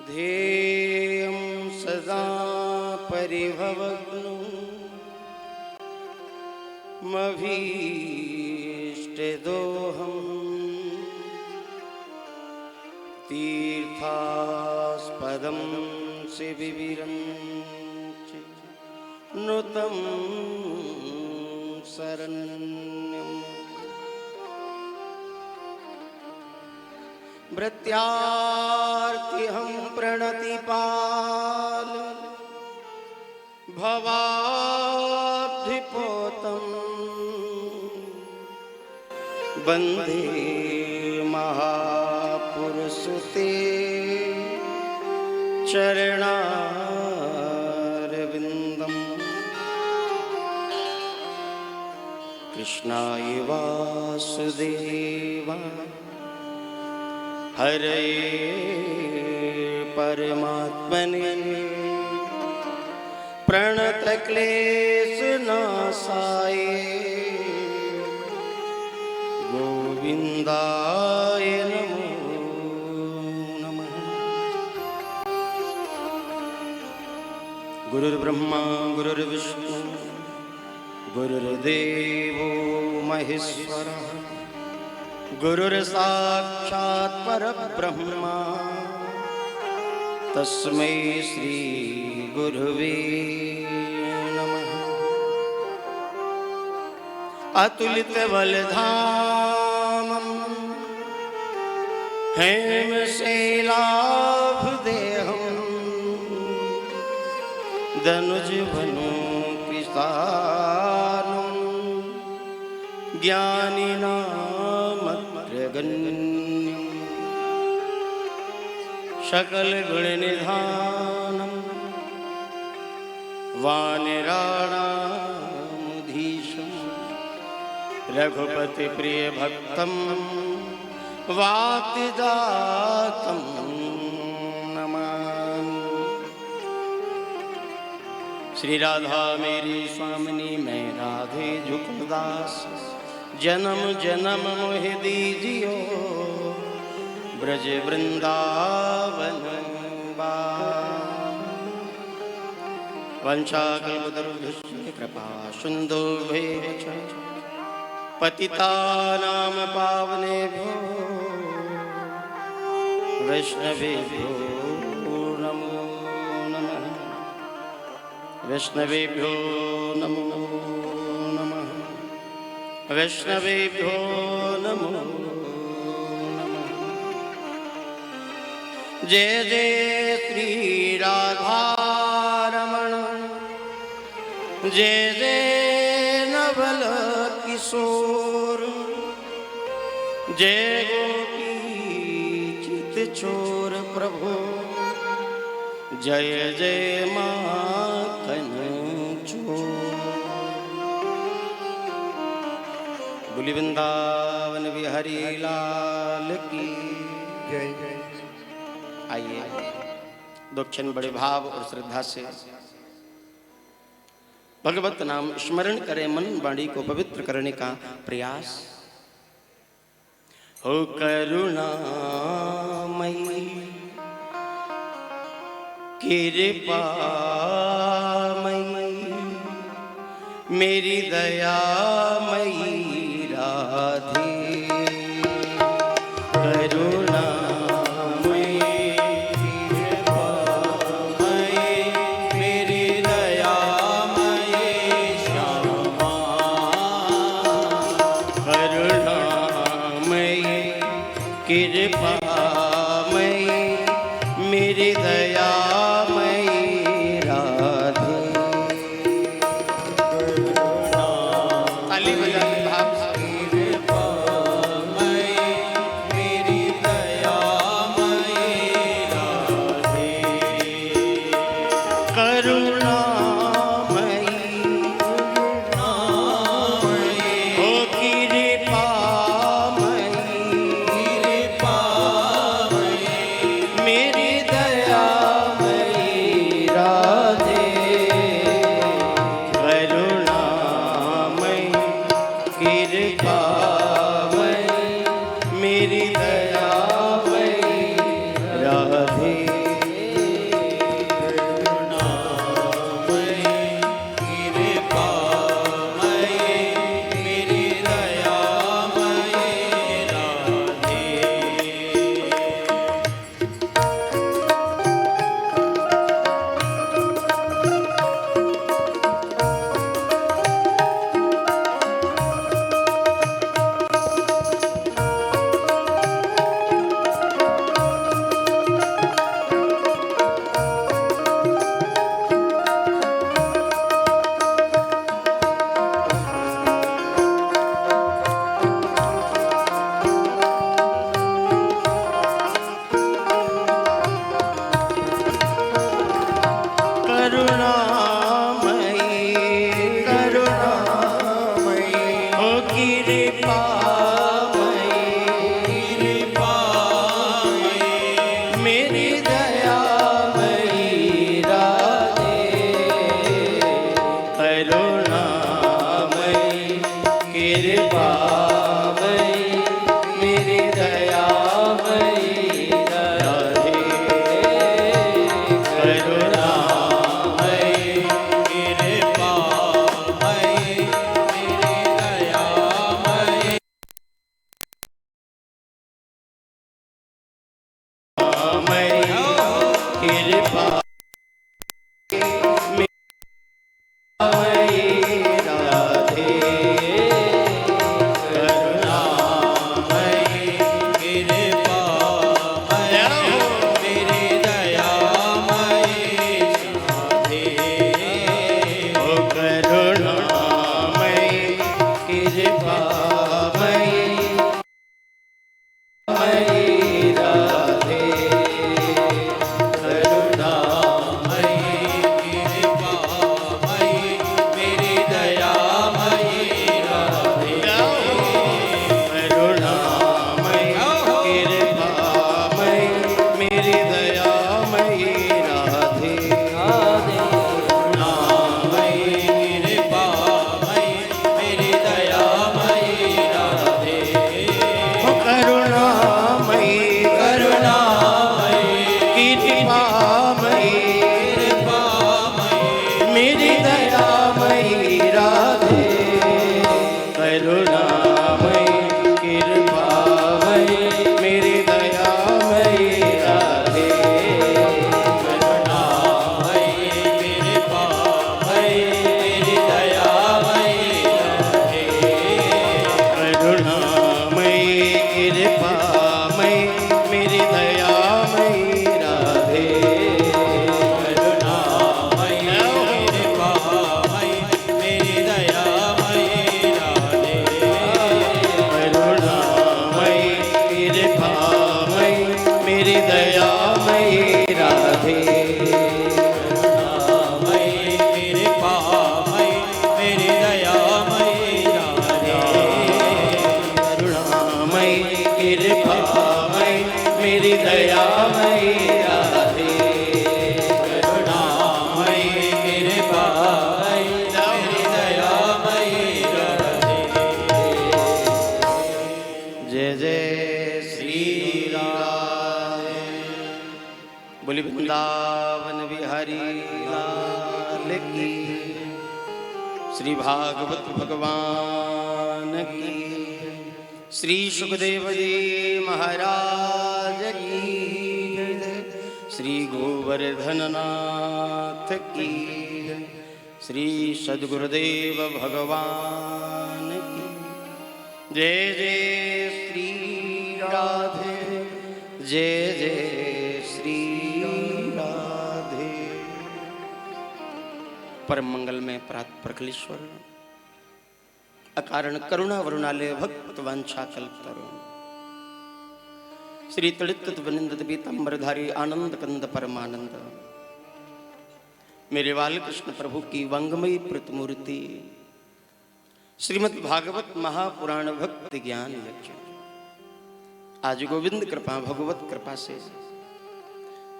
ध्येयं सदा परिभवग्नं मभीष्टदोहम् तीर्थास्पदं शिविरं नुतं शरण्यम् भृत्यार्तिहं प्रणतिपाल भवाब्धिपोतं वन्दे महापुरुषते चरणारविन्दम् कृष्णाय वासुदेवाय हरे परमात्मने प्रणतक्लेशनाशाय गोविन्दाय नमो नमः। गुरुर्ब्रह्मा गुरुर्विष्णु गुरुर्देवो महेश्वरः गुरुर्साक्षात् परब्रह्मा तस्मै श्री गुरुवे नमः। अतुलित बलधामं हेमशैलाभदेहं दनुजवनु कृशानं ज्ञानिनामग्रगण्यं सकलगुणनिधानं वानराणामधीशं रघुपतिप्रियभक्तं वातिदातं नमामि। श्री राधा मेरी स्वामिनी मैं राधे झुकदास जन्म जन्म मोहि दीजियो ब्रज वृंदावन वंशाकल्पतरुभ्यश्च कृपा सिन्धुभ्येव च पतितानां पावनेभ्यो वैष्णवेभ्यो नमो नमः। वैष्णवेभ्यो नमो नमः। वैष्णवेभ्यो नमो नमः। जय जय श्री राधारमण जय जय नवल किशोर जय गोपी चित चोर प्रभु जय जय माखन चोर। बोली वृंदावन बिहारी लाल की जय। आइए दो क्षण बड़े भाव और श्रद्धा से भगवत नाम स्मरण करें, मन वाणी को पवित्र करने का प्रयास हो। करुणामयी कृपामयी मेरी दयामयी राधे करुणामयी कृपामयी मेरी दयामयी श्यामा करुणामयी कृपामयी मेरी दयामयी राधे। ताली बजाते भाव कृपामयी मेरी दयामयी राधे करुणामयी ओ कृपामयी कृपामयी कृपामय मेरी दयामय राधे मेरी दयामय राधे करुणामय कृपामय मेरी दयामय राधे जय जय श्री राधे बोली वृंदावन बिहारी लाल की श्री भागवत भगवान की श्री सुखदेव जी महाराज की श्री गोवर्धन नाथ की श्री सद्गुरुदेव भगवान की जय जय श्री राधे जय जय श्री राधे। परम मंगल में प्रात प्रकलेश्वर अकारण करुणा वरुणालय भक्त वांछा कल्पतरु श्री तड़ित वनिंदित पीतांबरधारी आनंद कंद परमानंद मेरे बाल कृष्ण प्रभु की वांगमयी प्रतिमूर्ति श्रीमद् भागवत महापुराण भक्त ज्ञान यज्ञ आज गोविंद कृपा भगवत कृपा से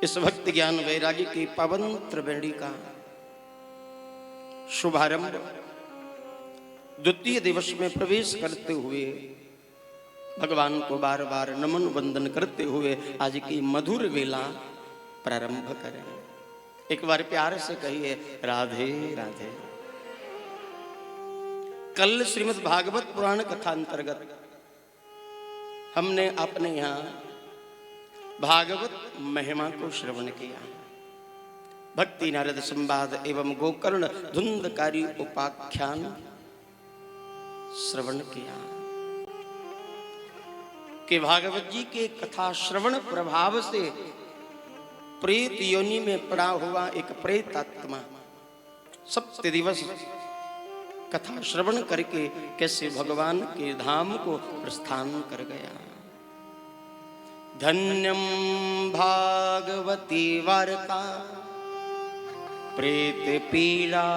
इस भक्त ज्ञान वैराग्य की पावन त्रिवेणी का शुभारंभ द्वितीय दिवस में प्रवेश करते हुए भगवान को बार बार नमन वंदन करते हुए आज की मधुर वेला प्रारंभ करें। एक बार प्यार से कहिए राधे राधे। कल श्रीमद् भागवत पुराण कथा अंतर्गत हमने अपने यहाँ भागवत महिमा को श्रवण किया। भक्ति नारद संवाद एवं गोकर्ण धुंधकारी उपाख्यान श्रवण किया कि भागवत जी के कथा श्रवण प्रभाव से प्रेत योनि में पड़ा हुआ एक प्रेत आत्मा सप्त दिवस कथा श्रवण करके कैसे भगवान के धाम को प्रस्थान कर गया। धन्यम भागवती वार्ता प्रेत पीड़ा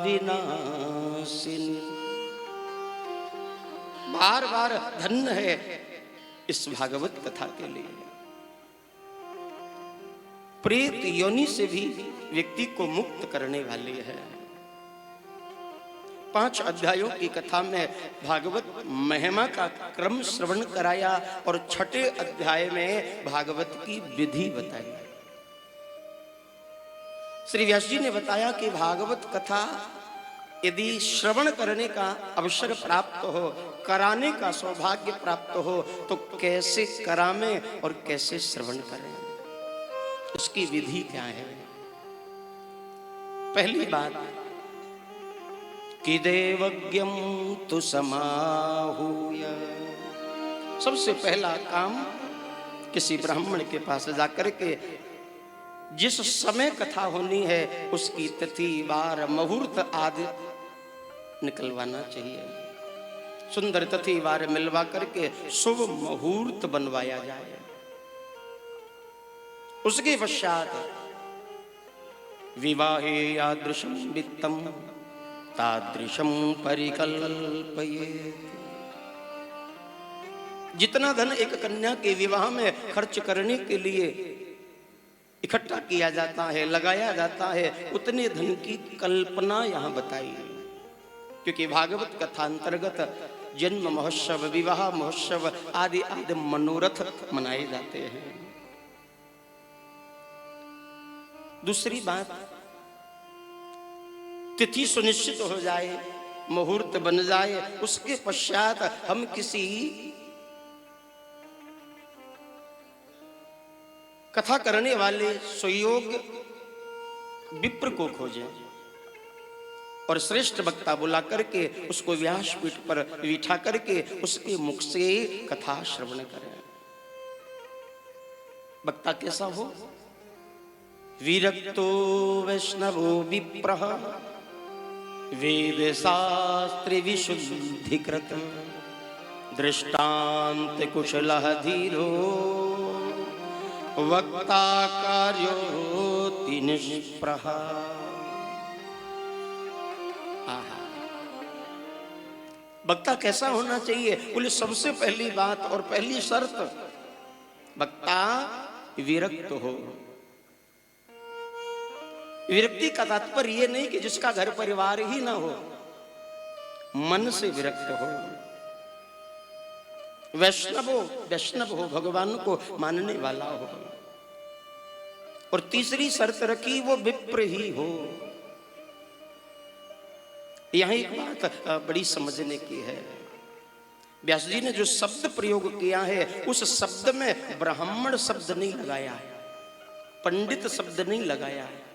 विनाशिनी। बार बार धन्य है इस भागवत कथा के लिए। प्रेत योनि से भी व्यक्ति को मुक्त करने वाली है। 5 अध्यायों की कथा में भागवत महिमा का क्रम श्रवण कराया और 6ठे अध्याय में भागवत की विधि बताई। श्री व्यास जी ने बताया कि भागवत कथा यदि श्रवण करने का अवसर प्राप्त हो, कराने का सौभाग्य प्राप्त हो तो कैसे करावें और कैसे श्रवण करें, उसकी विधि क्या है। पहली बात कि देवज्ञम तु समाहूय, सबसे पहला काम किसी ब्राह्मण के पास जाकर के जिस समय कथा होनी है उसकी तिथि वार मुहूर्त आदि निकलवाना चाहिए। सुंदर तिथि वार मिलवा करके शुभ मुहूर्त बनवाया जाए। उसके पश्चात विवाहे यादृशं वित्तम तादृशं परिकल्पयेत्। जितना धन एक कन्या के विवाह में खर्च करने के लिए इकट्ठा किया जाता है, लगाया जाता है, उतने धन की कल्पना यहाँ बताई। क्योंकि भागवत कथा अंतर्गत जन्म महोत्सव, विवाह महोत्सव आदि आदि मनोरथ मनाए जाते हैं। दूसरी बात, तिथि सुनिश्चित हो जाए, मुहूर्त बन जाए, उसके पश्चात हम किसी कथा करने वाले सुयोग्य विप्र को खोजें। और श्रेष्ठ वक्ता बुला करके उसको व्यासपीठ पर बिठा करके उसके मुख से कथा श्रवण करें। वक्ता कैसा हो? विरक्तो वैष्णवो विप्रः वेद शास्त्र विशुद्धिकृत दृष्टांत कुशलः धीरो वक्ता कार्योति निष्प्रह। वक्ता कैसा होना चाहिए? बोले सबसे पहली बात और पहली शर्त, वक्ता विरक्त हो। विरक्ति का तात्पर्य यह नहीं कि जिसका घर परिवार ही ना हो, मन से विरक्त हो। वैष्णव हो, भगवान को मानने वाला हो। और तीसरी शर्त रखी, वो विप्र ही हो। यहां एक बात बड़ी समझने की है। व्यास जी ने जो शब्द प्रयोग किया है, उस शब्द में ब्राह्मण शब्द नहीं लगाया है, पंडित शब्द नहीं लगाया है।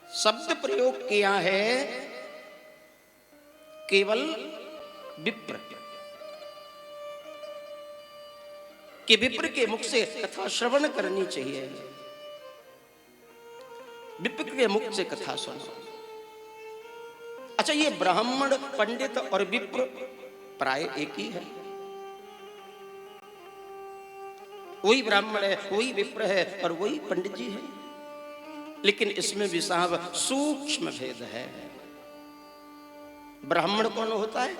शब्द प्रयोग किया है केवल विप्र, कि विप्र के मुख से कथा श्रवण करनी चाहिए। विप्र के मुख से कथा सुनो। अच्छा, ये ब्राह्मण, पंडित और विप्र प्राय एक ही है। वही ब्राह्मण है, वही विप्र है और वही पंडित जी है, लेकिन इसमें भी साहब सूक्ष्म भेद है। ब्राह्मण कौन होता है?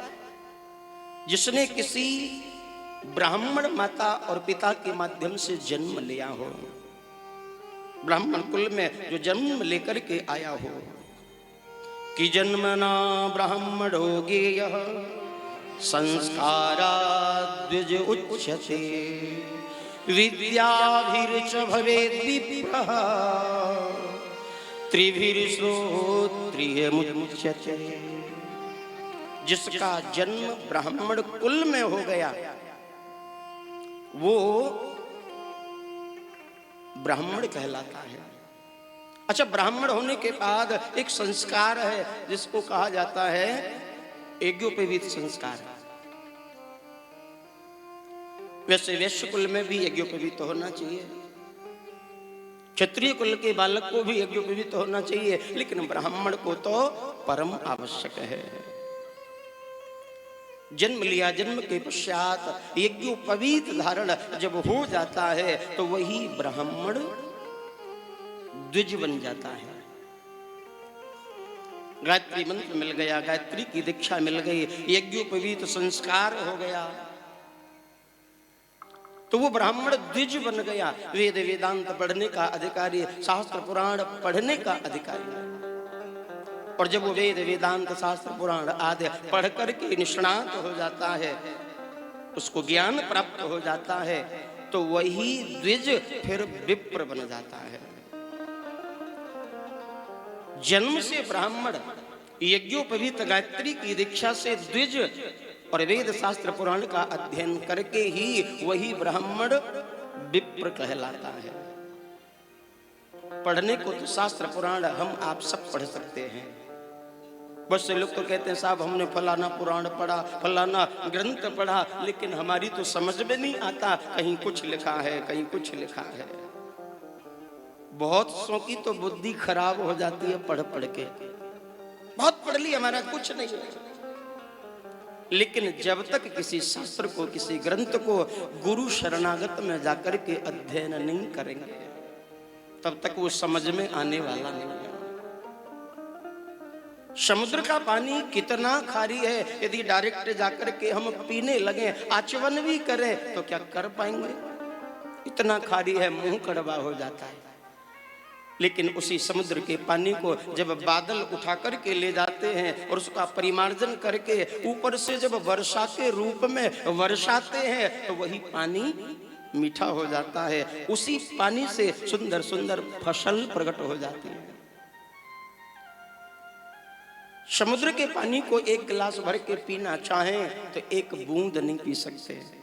जिसने किसी ब्राह्मण माता और पिता के माध्यम से जन्म लिया हो, ब्राह्मण कुल में जो जन्म लेकर के आया हो। कि जन्मना ब्राह्मणो गेयः संस्काराद् द्विज उच्यते विद्याभिर्च भवेद् विप्रः त्रिभिर्श्रोत्रियमुच्यते। जिसका जन्म ब्राह्मण कुल में हो गया वो ब्राह्मण कहलाता है। अच्छा, ब्राह्मण होने के बाद एक संस्कार है जिसको कहा जाता है यज्ञोपवीत संस्कार। वैसे वैश्य कुल में भी यज्ञोपवीत होना चाहिए, क्षत्रिय कुल के बालक को भी यज्ञोपवीत होना चाहिए, लेकिन ब्राह्मण को तो परम आवश्यक है। जन्म लिया, जन्म के पश्चात यज्ञोपवीत धारण जब हो जाता है तो वही ब्राह्मण द्विज बन जाता है। गायत्री मंत्र मिल गया, गायत्री की दीक्षा मिल गई, यज्ञोपवीत संस्कार हो गया, तो वो ब्राह्मण द्विज बन गया। वेद वेदांत पढ़ने का अधिकारी, शास्त्र पुराण पढ़ने का अधिकारी। और जब वो वेद वेदांत शास्त्र पुराण आदि पढ़ करके निष्णात हो जाता है, उसको ज्ञान प्राप्त हो जाता है, तो वही द्विज फिर विप्र बन जाता है। जन्म से ब्राह्मण, यज्ञोपवीत गायत्री की दीक्षा से द्विज और वेद शास्त्र पुराण का अध्ययन करके ही वही ब्राह्मण विप्र कहलाता है। पढ़ने को तो शास्त्र पुराण हम आप सब पढ़ सकते हैं। बहुत से लोग तो कहते हैं साहब हमने फलाना पुराण पढ़ा, फलाना ग्रंथ पढ़ा, लेकिन हमारी तो समझ में नहीं आता, कहीं कुछ लिखा है, कहीं कुछ लिखा है। बहुत सौ की तो बुद्धि खराब हो जाती है पढ़ पढ़ के। बहुत पढ़ ली, हमारा कुछ नहीं है। लेकिन जब तक किसी शास्त्र को, किसी ग्रंथ को गुरु शरणागत में जाकर के अध्ययन नहीं करेंगे, तब तक वो समझ में आने वाला नहीं है। समुद्र का पानी कितना खारी है, यदि डायरेक्ट जाकर के हम पीने लगे, आचमन भी करें तो क्या कर पाएंगे? इतना खारी है, मुंह कड़वा हो जाता है। लेकिन उसी समुद्र के पानी को जब बादल उठा करके ले जाते हैं और उसका परिमार्जन करके ऊपर से जब वर्षा के रूप में वर्षाते हैं, तो वही पानी मीठा हो जाता है। उसी पानी से सुंदर सुंदर फसल प्रकट हो जाती है। समुद्र के पानी को एक गिलास भर के पीना चाहें तो एक बूंद नहीं पी सकते,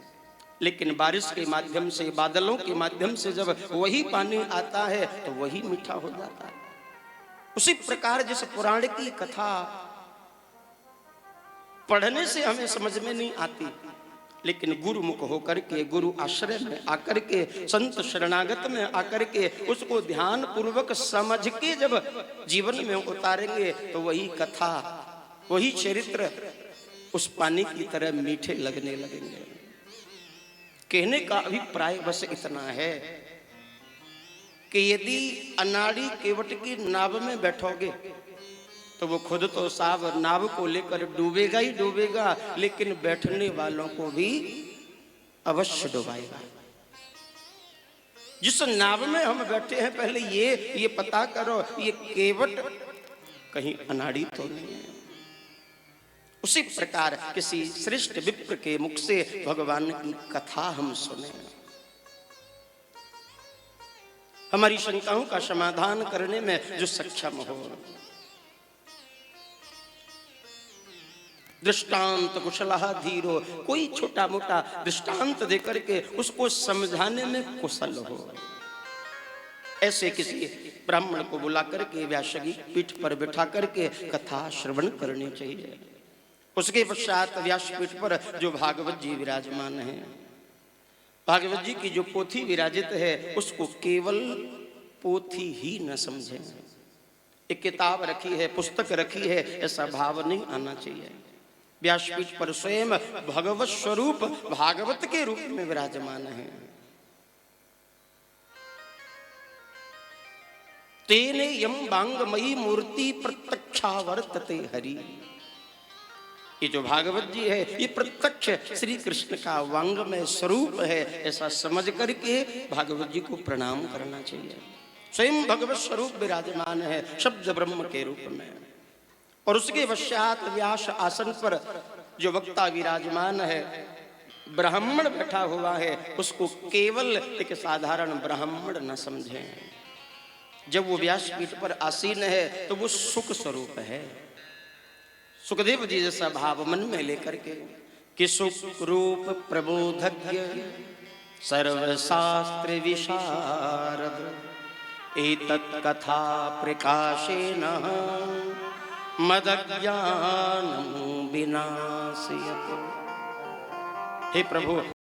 लेकिन बारिश के माध्यम से, बादलों के माध्यम से जब वही पानी आता है तो वही मीठा हो जाता है। उसी प्रकार जिस पुराण की कथा पढ़ने से हमें समझ में नहीं आती, लेकिन गुरुमुख होकर के, गुरु आश्रय में आकर के, संत शरणागत में आकर के उसको ध्यान पूर्वक समझ के जब जीवन में उतारेंगे तो वही कथा, वही चरित्र उस पानी की तरह मीठे लगने लगेंगे। कहने का अभिप्राय बस इतना है कि यदि अनाड़ी केवट की नाव में बैठोगे तो वो खुद तो साव नाव को लेकर डूबेगा ही डूबेगा, लेकिन बैठने वालों को भी अवश्य डुबाएगा। जिस नाव में हम बैठे हैं पहले ये पता करो ये केवट कहीं अनाड़ी तो नहीं है। उसी प्रकार किसी श्रेष्ठ विप्र के मुख से भगवान की कथा हम सुने, हमारी शंकाओं का समाधान करने में जो सक्षम हो, दृष्टांत कुशलः धीरो, कोई छोटा मोटा दृष्टांत देकर के उसको समझाने में कुशल हो, ऐसे किसी ब्राह्मण को बुला करके व्यास की पीठ पर बिठा करके कथा श्रवण करनी चाहिए। उसके पश्चात व्यासपीठ पर जो भागवत जी विराजमान हैं, भागवत जी की जो पोथी विराजित है उसको केवल पोथी ही न समझें। एक किताब रखी है, पुस्तक रखी है, ऐसा भाव नहीं आना चाहिए। व्यासपीठ पर स्वयं भगवत स्वरूप भागवत के रूप में विराजमान है। तेने यम वांगमयी मूर्ति प्रत्यक्षावर्तते हरि। ये जो भागवत जी है ये प्रत्यक्ष श्री कृष्ण का वांगमय स्वरूप है, ऐसा समझ करके भागवत जी को प्रणाम करना चाहिए। स्वयं भगवत स्वरूप विराजमान है शब्द ब्रह्म के रूप में, और उसके पश्चात व्यास आसन पर जो वक्ता विराजमान है, ब्राह्मण बैठा हुआ है, उसको केवल एक साधारण ब्राह्मण न समझें। जब वो व्यासपीठ पर आसीन है तो वो सुख स्वरूप है। सुखदेव जी जैसा भाव मन में लेकर के कि सुख रूप प्रबोधज्ञ सर्वशास्त्र विशारद एतत् कथा प्रकाशेन मदज्ञानम् विनाशयति। हे प्रभु,